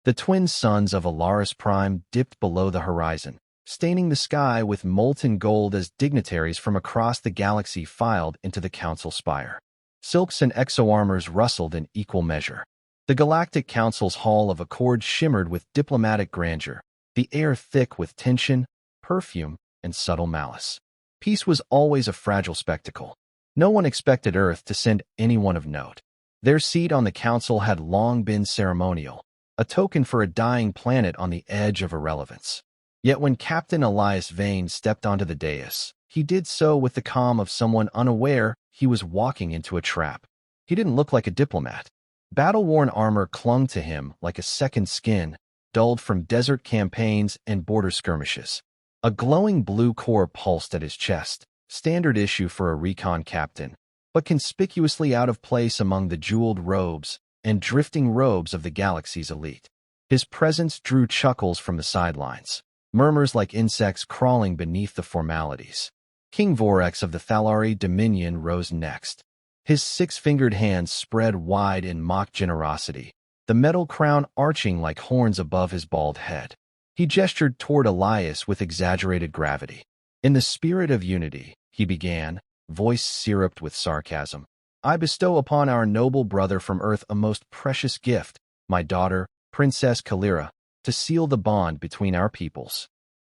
The twin suns of Alaris Prime dipped below the horizon, staining the sky with molten gold as dignitaries from across the galaxy filed into the council spire. Silks and exo-armors rustled in equal measure. The Galactic Council's Hall of Accord shimmered with diplomatic grandeur, the air thick with tension, perfume, and subtle malice. Peace was always a fragile spectacle. No one expected Earth to send anyone of note. Their seat on the council had long been ceremonial, a token for a dying planet on the edge of irrelevance. Yet when Captain Elias Vane stepped onto the dais, he did so with the calm of someone unaware he was walking into a trap. He didn't look like a diplomat. Battle-worn armor clung to him like a second skin, dulled from desert campaigns and border skirmishes. A glowing blue core pulsed at his chest, standard issue for a recon captain, but conspicuously out of place among the jeweled robes and drifting robes of the galaxy's elite. His presence drew chuckles from the sidelines, murmurs like insects crawling beneath the formalities. King Vorax of the Thalari Dominion rose next. His six-fingered hands spread wide in mock generosity, the metal crown arching like horns above his bald head. He gestured toward Elias with exaggerated gravity. In the spirit of unity, he began, voice syruped with sarcasm, I bestow upon our noble brother from Earth a most precious gift, my daughter, Princess Kalira, to seal the bond between our peoples.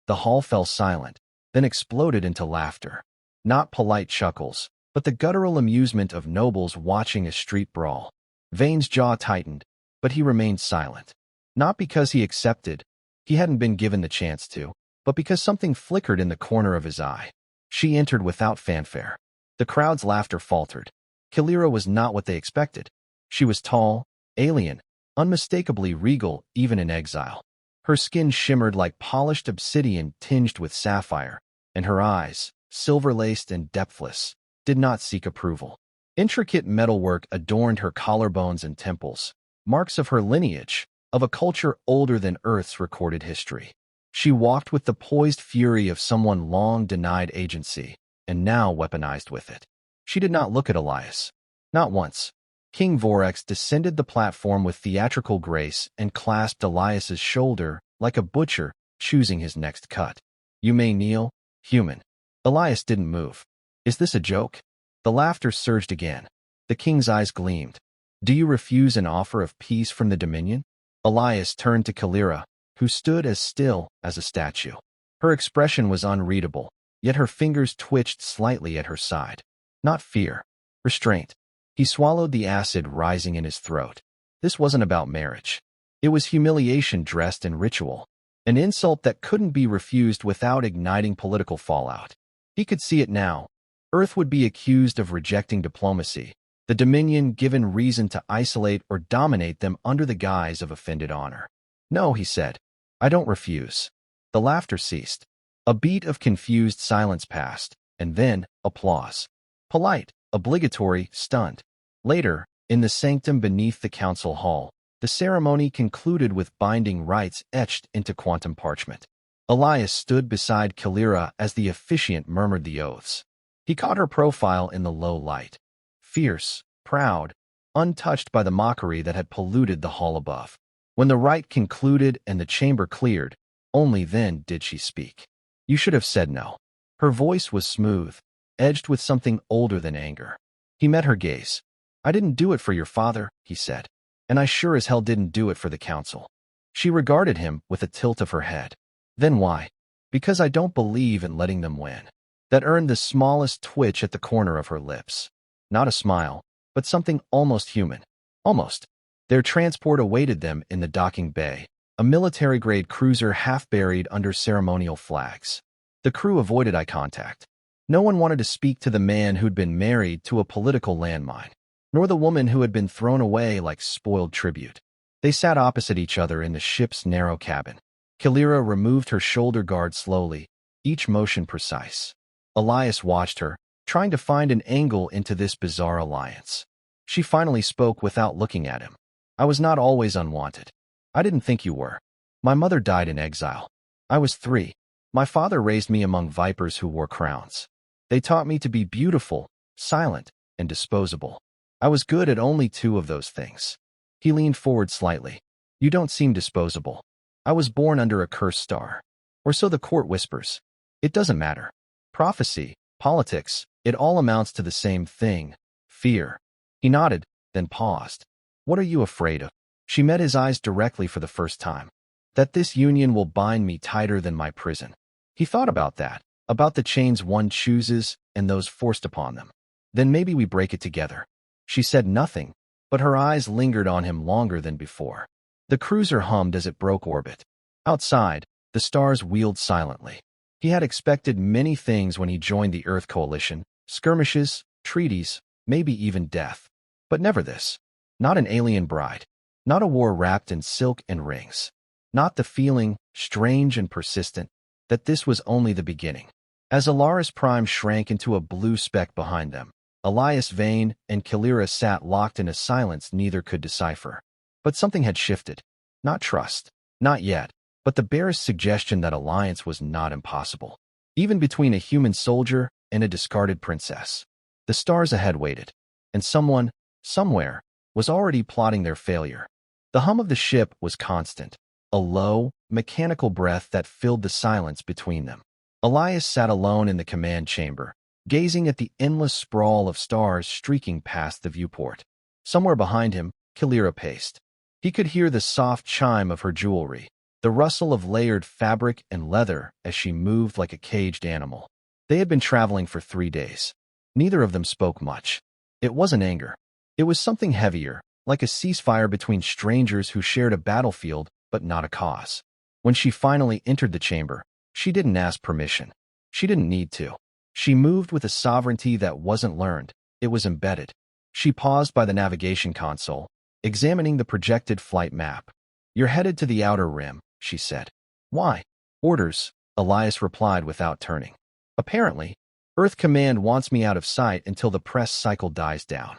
The hall fell silent, then exploded into laughter. Not polite chuckles, but the guttural amusement of nobles watching a street brawl. Vane's jaw tightened, but he remained silent. Not because he accepted, he hadn't been given the chance to, but because something flickered in the corner of his eye. She entered without fanfare. The crowd's laughter faltered. Kalira was not what they expected. She was tall, alien, unmistakably regal even in exile. Her skin shimmered like polished obsidian tinged with sapphire, and her eyes, silver-laced and depthless, did not seek approval. Intricate metalwork adorned her collarbones and temples, marks of her lineage, of a culture older than Earth's recorded history. She walked with the poised fury of someone long denied agency, and now weaponized with it. She did not look at Elias. Not once. King Vorax descended the platform with theatrical grace and clasped Elias's shoulder like a butcher choosing his next cut. You may kneel, human. Elias didn't move. Is this a joke? The laughter surged again. The king's eyes gleamed. Do you refuse an offer of peace from the Dominion? Elias turned to Kalira, who stood as still as a statue. Her expression was unreadable, yet her fingers twitched slightly at her side. Not fear. Restraint. He swallowed the acid rising in his throat. This wasn't about marriage. It was humiliation dressed in ritual. An insult that couldn't be refused without igniting political fallout. He could see it now. Earth would be accused of rejecting diplomacy, the Dominion given reason to isolate or dominate them under the guise of offended honor. No, he said. I don't refuse. The laughter ceased. A beat of confused silence passed, and then applause. Polite, obligatory, stunned. Later, in the sanctum beneath the council hall, the ceremony concluded with binding rites etched into quantum parchment. Elias stood beside Kalira as the officiant murmured the oaths. He caught her profile in the low light. Fierce, proud, untouched by the mockery that had polluted the hall above. When the rite concluded and the chamber cleared, only then did she speak. You should have said no. Her voice was smooth, edged with something older than anger. He met her gaze. I didn't do it for your father, he said, and I sure as hell didn't do it for the council. She regarded him with a tilt of her head. Then why? Because I don't believe in letting them win. That earned the smallest twitch at the corner of her lips. Not a smile, but something almost human. Almost. Their transport awaited them in the docking bay, a military-grade cruiser half buried under ceremonial flags. The crew avoided eye contact. No one wanted to speak to the man who'd been married to a political landmine, nor the woman who had been thrown away like spoiled tribute. They sat opposite each other in the ship's narrow cabin. Kalira removed her shoulder guard slowly, each motion precise. Elias watched her, trying to find an angle into this bizarre alliance. She finally spoke without looking at him. I was not always unwanted. I didn't think you were. My mother died in exile. I was 3. My father raised me among vipers who wore crowns. They taught me to be beautiful, silent, and disposable. I was good at only 2 of those things. He leaned forward slightly. You don't seem disposable. I was born under a cursed star. Or so the court whispers. It doesn't matter. Prophecy, politics, it all amounts to the same thing. Fear. He nodded, then paused. What are you afraid of? She met his eyes directly for the first time. That this union will bind me tighter than my prison. He thought about that, about the chains one chooses and those forced upon them. Then maybe we break it together. She said nothing, but her eyes lingered on him longer than before. The cruiser hummed as it broke orbit. Outside, the stars wheeled silently. He had expected many things when he joined the Earth Coalition: skirmishes, treaties, maybe even death. But never this. Not an alien bride. Not a war wrapped in silk and rings. Not the feeling, strange and persistent, that this was only the beginning. As Alaris Prime shrank into a blue speck behind them, Elias Vane and Kalira sat locked in a silence neither could decipher. But something had shifted. Not trust. Not yet. But the barest suggestion that alliance was not impossible. Even between a human soldier and a discarded princess. The stars ahead waited. And someone, somewhere, was already plotting their failure. The hum of the ship was constant. A low, mechanical breath that filled the silence between them. Elias sat alone in the command chamber, gazing at the endless sprawl of stars streaking past the viewport. Somewhere behind him, Kalira paced. He could hear the soft chime of her jewelry, the rustle of layered fabric and leather as she moved like a caged animal. They had been traveling for 3 days. Neither of them spoke much. It wasn't anger. It was something heavier, like a ceasefire between strangers who shared a battlefield but not a cause. When she finally entered the chamber, she didn't ask permission. She didn't need to. She moved with a sovereignty that wasn't learned. It was embedded. She paused by the navigation console, examining the projected flight map. You're headed to the outer rim, she said. Why? Orders, Elias replied without turning. Apparently, Earth Command wants me out of sight until the press cycle dies down.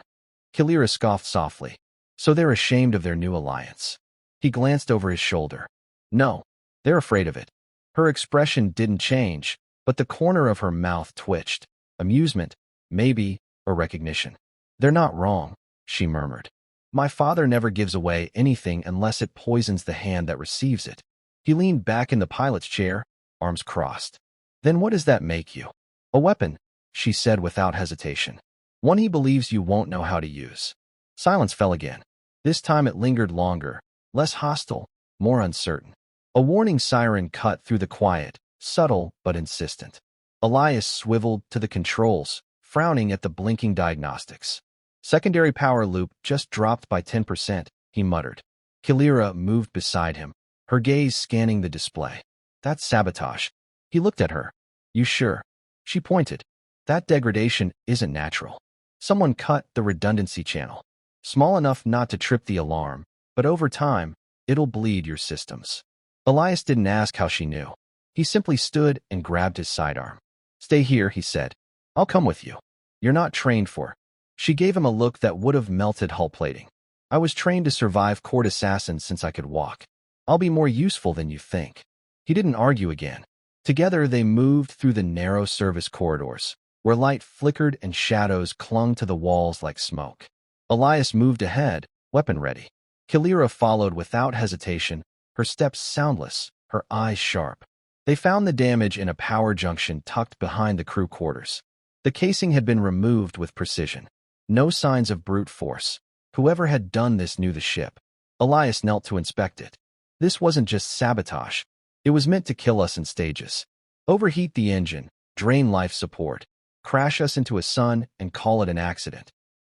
Kalira scoffed softly. So they're ashamed of their new alliance. He glanced over his shoulder. No, they're afraid of it. Her expression didn't change, but the corner of her mouth twitched. Amusement, maybe, or recognition. They're not wrong, she murmured. My father never gives away anything unless it poisons the hand that receives it. He leaned back in the pilot's chair, arms crossed. Then what does that make you? A weapon, she said without hesitation. One he believes you won't know how to use. Silence fell again. This time it lingered longer, less hostile, more uncertain. A warning siren cut through the quiet, subtle but insistent. Elias swiveled to the controls, frowning at the blinking diagnostics. Secondary power loop just dropped by 10%, he muttered. Kalira moved beside him, her gaze scanning the display. That's sabotage. He looked at her. You sure? She pointed. That degradation isn't natural. Someone cut the redundancy channel. Small enough not to trip the alarm, but over time, it'll bleed your systems. Elias didn't ask how she knew. He simply stood and grabbed his sidearm. Stay here, he said. I'll come with you. You're not trained for. She gave him a look that would have melted hull plating. I was trained to survive court assassins since I could walk. I'll be more useful than you think. He didn't argue again. Together they moved through the narrow service corridors, where light flickered and shadows clung to the walls like smoke. Elias moved ahead, weapon ready. Kalira followed without hesitation, her steps soundless, her eyes sharp. They found the damage in a power junction tucked behind the crew quarters. The casing had been removed with precision. No signs of brute force. Whoever had done this knew the ship. Elias knelt to inspect it. This wasn't just sabotage. It was meant to kill us in stages. Overheat the engine, drain life support, crash us into a sun and call it an accident.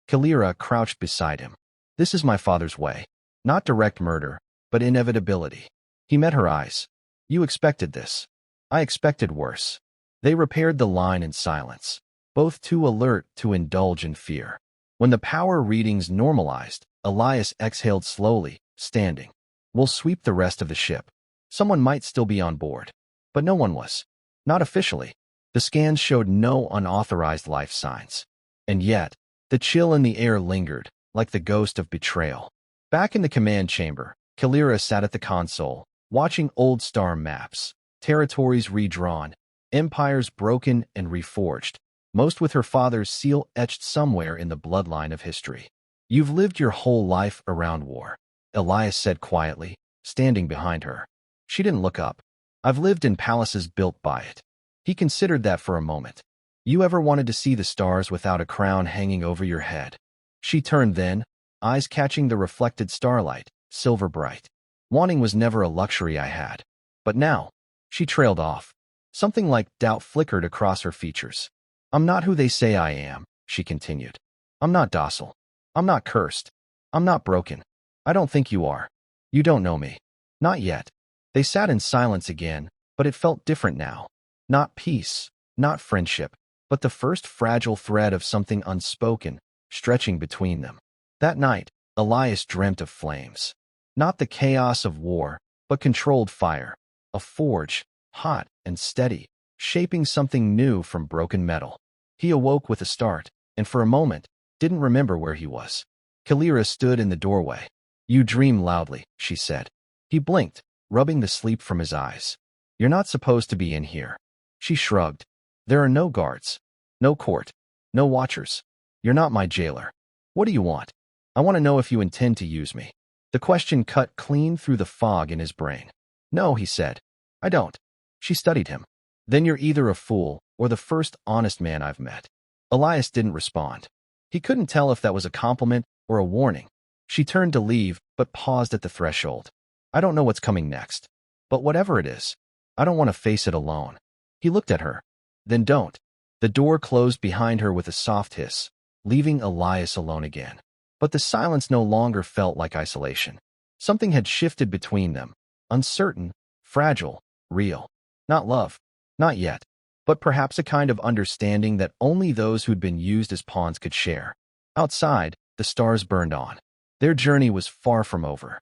Kalira crouched beside him. This is my father's way. Not direct murder, but inevitability. He met her eyes. You expected this. I expected worse. They repaired the line in silence, both too alert to indulge in fear. When the power readings normalized, Elias exhaled slowly, standing. We'll sweep the rest of the ship. Someone might still be on board. But no one was. Not officially. The scans showed no unauthorized life signs. And yet, the chill in the air lingered, like the ghost of betrayal. Back in the command chamber, Kalira sat at the console, watching old star maps, territories redrawn, empires broken and reforged, most with her father's seal etched somewhere in the bloodline of history. You've lived your whole life around war. Elias said quietly, standing behind her. She didn't look up. I've lived in palaces built by it. He considered that for a moment. You ever wanted to see the stars without a crown hanging over your head? She turned then, eyes catching the reflected starlight, silver bright. Wanting was never a luxury I had. But now, she trailed off. Something like doubt flickered across her features. I'm not who they say I am, she continued. I'm not docile. I'm not cursed. I'm not broken. I don't think you are. You don't know me. Not yet. They sat in silence again, but it felt different now. Not peace, not friendship, but the first fragile thread of something unspoken, stretching between them. That night, Elias dreamt of flames. Not the chaos of war, but controlled fire. A forge, hot and steady, shaping something new from broken metal. He awoke with a start, and for a moment, didn't remember where he was. Kalira stood in the doorway. You dream loudly, she said. He blinked, rubbing the sleep from his eyes. You're not supposed to be in here. She shrugged. There are no guards. No court. No watchers. You're not my jailer. What do you want? I want to know if you intend to use me. The question cut clean through the fog in his brain. No, he said. I don't. She studied him. Then you're either a fool or the first honest man I've met. Elias didn't respond. He couldn't tell if that was a compliment or a warning. She turned to leave, but paused at the threshold. I don't know what's coming next. But whatever it is, I don't want to face it alone. He looked at her. Then don't. The door closed behind her with a soft hiss, leaving Elias alone again. But the silence no longer felt like isolation. Something had shifted between them. Uncertain, fragile, real. Not love. Not yet. But perhaps a kind of understanding that only those who'd been used as pawns could share. Outside, the stars burned on. Their journey was far from over.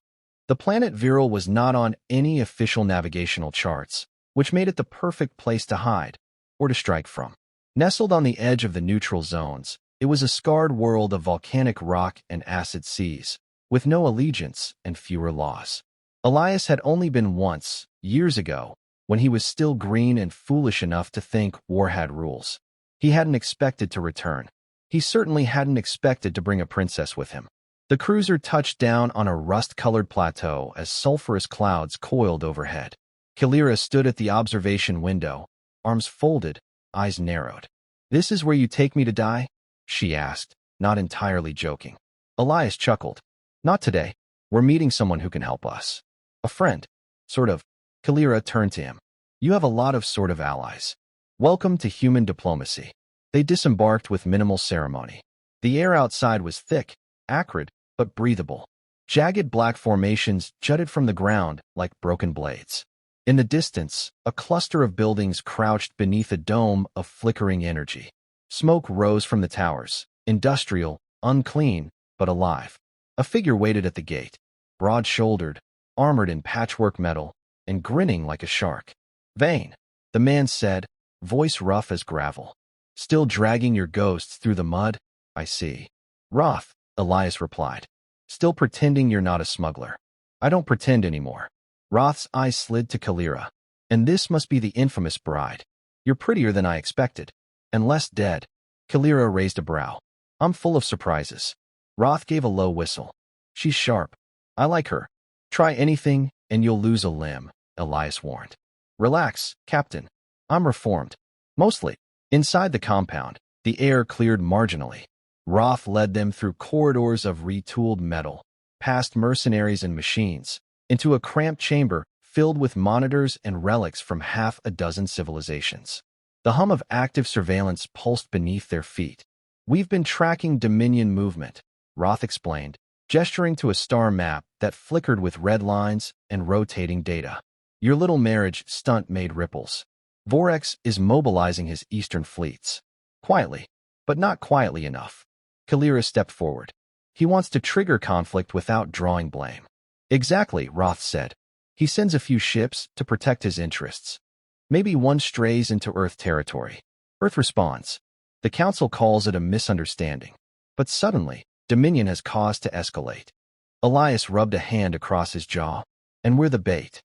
The planet Viral was not on any official navigational charts, which made it the perfect place to hide, or to strike from. Nestled on the edge of the neutral zones, it was a scarred world of volcanic rock and acid seas, with no allegiance and fewer laws. Elias had only been once, years ago, when he was still green and foolish enough to think war had rules. He hadn't expected to return. He certainly hadn't expected to bring a princess with him. The cruiser touched down on a rust-colored plateau as sulphurous clouds coiled overhead. Kalira stood at the observation window, arms folded, eyes narrowed. This is where you take me to die? She asked, not entirely joking. Elias chuckled. Not today. We're meeting someone who can help us. A friend. Sort of. Kalira turned to him. You have a lot of sort of allies. Welcome to human diplomacy. They disembarked with minimal ceremony. The air outside was thick, acrid, but breathable. Jagged black formations jutted from the ground like broken blades. In the distance, a cluster of buildings crouched beneath a dome of flickering energy. Smoke rose from the towers, industrial, unclean, but alive. A figure waited at the gate, broad-shouldered, armored in patchwork metal, and grinning like a shark. Vane, the man said, voice rough as gravel. Still dragging your ghosts through the mud? I see. Roth, Elias replied. Still pretending you're not a smuggler. I don't pretend anymore. Roth's eyes slid to Kalira. And this must be the infamous bride. You're prettier than I expected. And less dead. Kalira raised a brow. I'm full of surprises. Roth gave a low whistle. She's sharp. I like her. Try anything, and you'll lose a limb, Elias warned. Relax, Captain. I'm reformed. Mostly. Inside the compound, the air cleared marginally. Roth led them through corridors of retooled metal, past mercenaries and machines, into a cramped chamber filled with monitors and relics from half a dozen civilizations. The hum of active surveillance pulsed beneath their feet. We've been tracking Dominion movement, Roth explained, gesturing to a star map that flickered with red lines and rotating data. Your little marriage stunt made ripples. Vorex is mobilizing his eastern fleets. Quietly, but not quietly enough. Kalira stepped forward. He wants to trigger conflict without drawing blame. Exactly, Roth said. He sends a few ships to protect his interests. Maybe one strays into Earth territory. Earth responds. The Council calls it a misunderstanding. But suddenly, Dominion has cause to escalate. Elias rubbed a hand across his jaw. And we're the bait.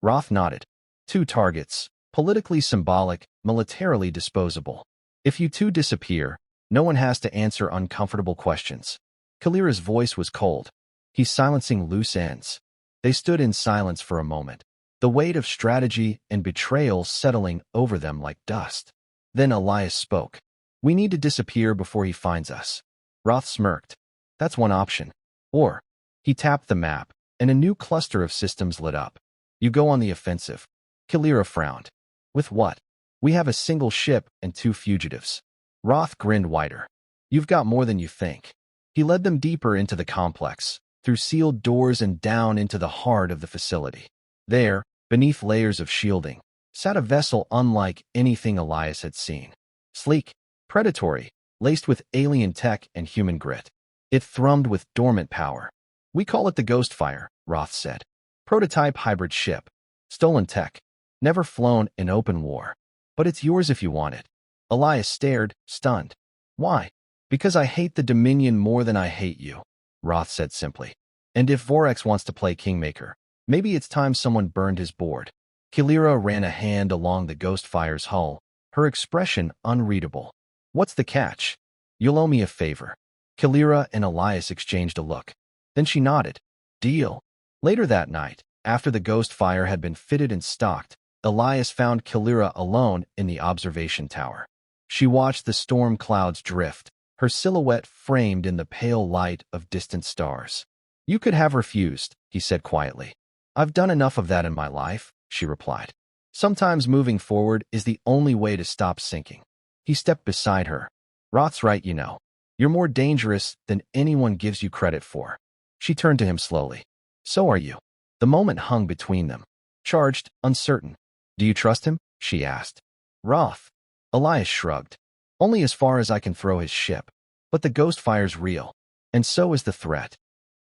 Roth nodded. 2 targets. Politically symbolic, militarily disposable. If you two disappear, no one has to answer uncomfortable questions. Kalira's voice was cold. He's silencing loose ends. They stood in silence for a moment, the weight of strategy and betrayal settling over them like dust. Then Elias spoke. We need to disappear before he finds us. Roth smirked. That's one option. Or, he tapped the map, and a new cluster of systems lit up. You go on the offensive. Kalira frowned. With what? We have a single ship and 2 fugitives. Roth grinned wider. You've got more than you think. He led them deeper into the complex, through sealed doors and down into the heart of the facility. There, beneath layers of shielding, sat a vessel unlike anything Elias had seen. Sleek, predatory, laced with alien tech and human grit. It thrummed with dormant power. We call it the Ghostfire, Roth said. Prototype hybrid ship. Stolen tech. Never flown in open war. But it's yours if you want it. Elias stared, stunned. Why? Because I hate the Dominion more than I hate you, Roth said simply. And if Vorex wants to play Kingmaker, maybe it's time someone burned his board. Kalira ran a hand along the Ghostfire's hull, her expression unreadable. What's the catch? You'll owe me a favor. Kalira and Elias exchanged a look. Then she nodded. Deal. Later that night, after the Ghostfire had been fitted and stocked, Elias found Kalira alone in the observation tower. She watched the storm clouds drift, her silhouette framed in the pale light of distant stars. You could have refused, he said quietly. I've done enough of that in my life, she replied. Sometimes moving forward is the only way to stop sinking. He stepped beside her. Roth's right, you know. You're more dangerous than anyone gives you credit for. She turned to him slowly. So are you. The moment hung between them. Charged, uncertain. Do you trust him? She asked. Roth. Elias shrugged. Only as far as I can throw his ship. But the Ghostfire's real. And so is the threat.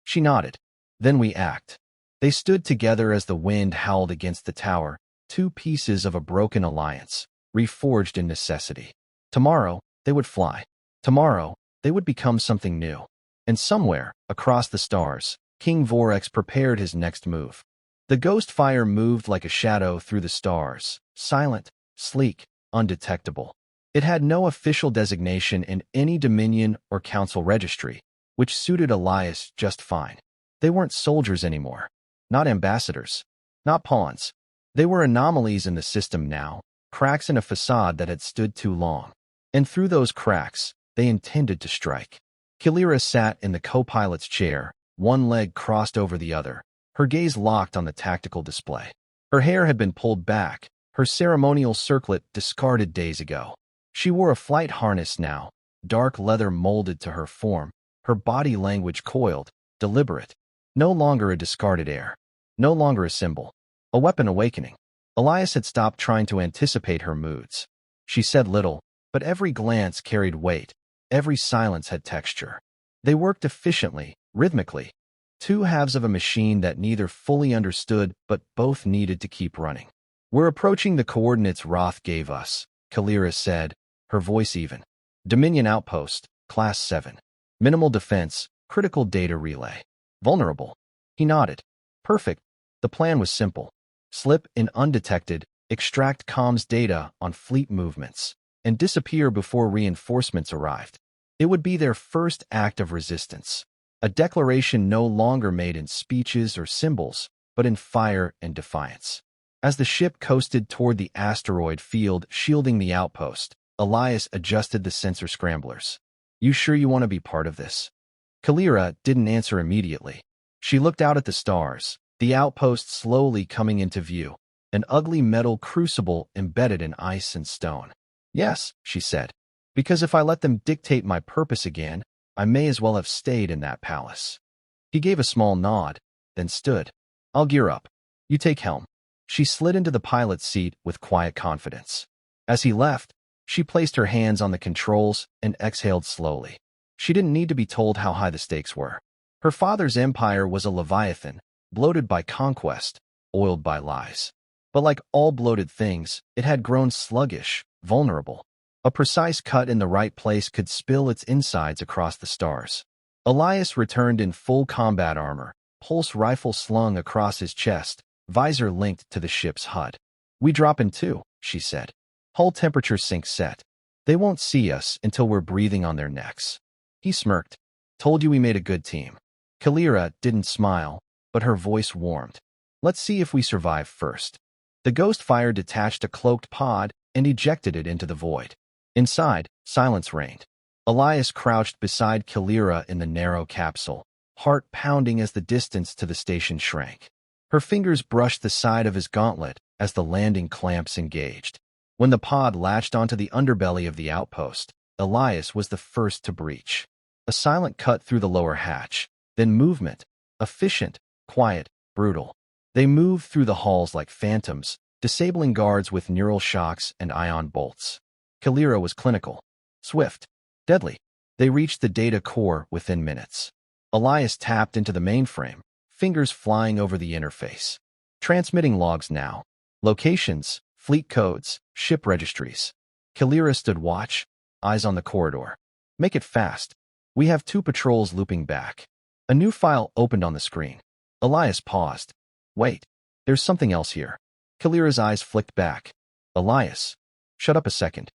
She nodded. Then we act. They stood together as the wind howled against the tower, 2 pieces of a broken alliance, reforged in necessity. Tomorrow, they would fly. Tomorrow, they would become something new. And somewhere, across the stars, King Vorex prepared his next move. The Ghostfire moved like a shadow through the stars, silent, sleek, undetectable. It had no official designation in any Dominion or Council registry, which suited Elias just fine. They weren't soldiers anymore. Not ambassadors. Not pawns. They were anomalies in the system now, cracks in a facade that had stood too long. And through those cracks, they intended to strike. Kalira sat in the co-pilot's chair, one leg crossed over the other, her gaze locked on the tactical display. Her hair had been pulled back, her ceremonial circlet discarded days ago. She wore a flight harness now, dark leather molded to her form, her body language coiled, deliberate. No longer a discarded heir. No longer a symbol. A weapon awakening. Elias had stopped trying to anticipate her moods. She said little, but every glance carried weight. Every silence had texture. They worked efficiently, rhythmically. 2 halves of a machine that neither fully understood but both needed to keep running. We're approaching the coordinates Roth gave us, Kalira said, her voice even. Dominion Outpost, Class 7. Minimal defense, critical data relay. Vulnerable. He nodded. Perfect. The plan was simple. Slip in undetected, extract comms data on fleet movements, and disappear before reinforcements arrived. It would be their first act of resistance. A declaration no longer made in speeches or symbols, but in fire and defiance. As the ship coasted toward the asteroid field shielding the outpost, Elias adjusted the sensor scramblers. You sure you want to be part of this? Kalira didn't answer immediately. She looked out at the stars, the outpost slowly coming into view, an ugly metal crucible embedded in ice and stone. Yes, she said, because if I let them dictate my purpose again, I may as well have stayed in that palace. He gave a small nod, then stood. I'll gear up. You take helm. She slid into the pilot's seat with quiet confidence. As he left, she placed her hands on the controls and exhaled slowly. She didn't need to be told how high the stakes were. Her father's empire was a leviathan, bloated by conquest, oiled by lies. But like all bloated things, it had grown sluggish, vulnerable. A precise cut in the right place could spill its insides across the stars. Elias returned in full combat armor, pulse rifle slung across his chest, visor linked to the ship's HUD. We drop in 2, she said. Hull temperature sync set. They won't see us until we're breathing on their necks. He smirked. Told you we made a good team. Kalira didn't smile, but her voice warmed. Let's see if we survive first. The Ghostfire detached a cloaked pod and ejected it into the void. Inside, silence reigned. Elias crouched beside Kalira in the narrow capsule, heart pounding as the distance to the station shrank. Her fingers brushed the side of his gauntlet as the landing clamps engaged. When the pod latched onto the underbelly of the outpost, Elias was the first to breach. A silent cut through the lower hatch, then movement, efficient, quiet, brutal. They moved through the halls like phantoms, disabling guards with neural shocks and ion bolts. Kalira was clinical, swift, deadly. They reached the data core within minutes. Elias tapped into the mainframe, fingers flying over the interface. Transmitting logs now. Locations, fleet codes, ship registries. Kalira stood watch, eyes on the corridor. Make it fast. We have 2 patrols looping back. A new file opened on the screen. Elias paused. Wait, there's something else here. Kalira's eyes flicked back. Elias, shut up a second.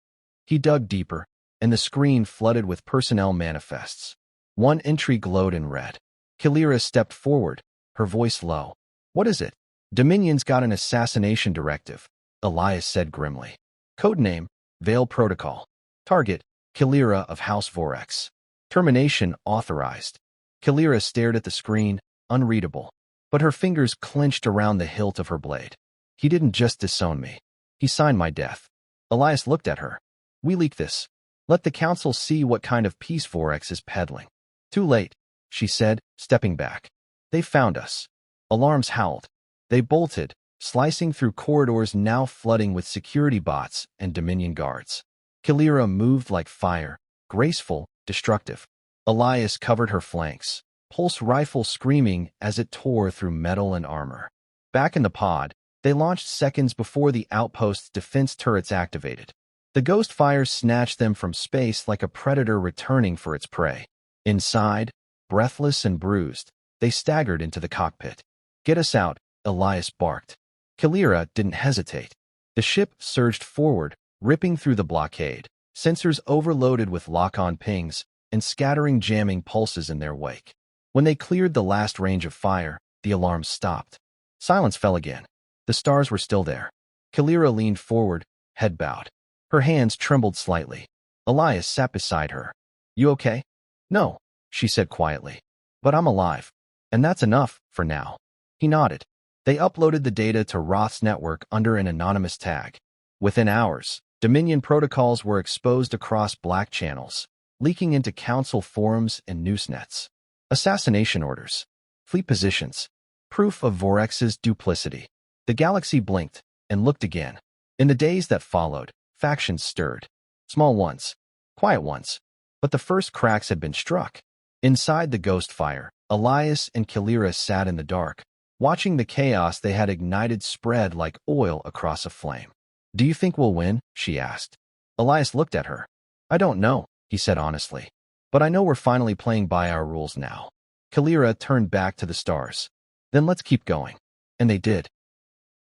He dug deeper, and the screen flooded with personnel manifests. One entry glowed in red. Kalira stepped forward, her voice low. What is it? Dominion's got an assassination directive, Elias said grimly. Codename, Veil Protocol. Target, Kalira of House Vorex. Termination authorized. Kalira stared at the screen, unreadable, but her fingers clenched around the hilt of her blade. He didn't just disown me. He signed my death. Elias looked at her. We leak this. Let the council see what kind of peace Vorex is peddling. Too late, she said, stepping back. They found us. Alarms howled. They bolted, slicing through corridors now flooding with security bots and Dominion guards. Kalira moved like fire, graceful, destructive. Elias covered her flanks, pulse rifle screaming as it tore through metal and armor. Back in the pod, they launched seconds before the outpost's defense turrets activated. The Ghostfire snatched them from space like a predator returning for its prey. Inside, breathless and bruised, they staggered into the cockpit. Get us out, Elias barked. Kalira didn't hesitate. The ship surged forward, ripping through the blockade, sensors overloaded with lock-on pings and scattering jamming pulses in their wake. When they cleared the last range of fire, the alarms stopped. Silence fell again. The stars were still there. Kalira leaned forward, head bowed. Her hands trembled slightly. Elias sat beside her. You okay? No, she said quietly. But I'm alive. And that's enough, for now. He nodded. They uploaded the data to Roth's network under an anonymous tag. Within hours, Dominion protocols were exposed across Black channels, leaking into council forums and newsnets. Assassination orders. Fleet positions. Proof of Vorex's duplicity. The galaxy blinked and looked again. In the days that followed, factions stirred. Small ones. Quiet ones. But the first cracks had been struck. Inside the Ghostfire, Elias and Kalira sat in the dark, watching the chaos they had ignited spread like oil across a flame. Do you think we'll win? She asked. Elias looked at her. I don't know, he said honestly. But I know we're finally playing by our rules now. Kalira turned back to the stars. Then let's keep going. And they did.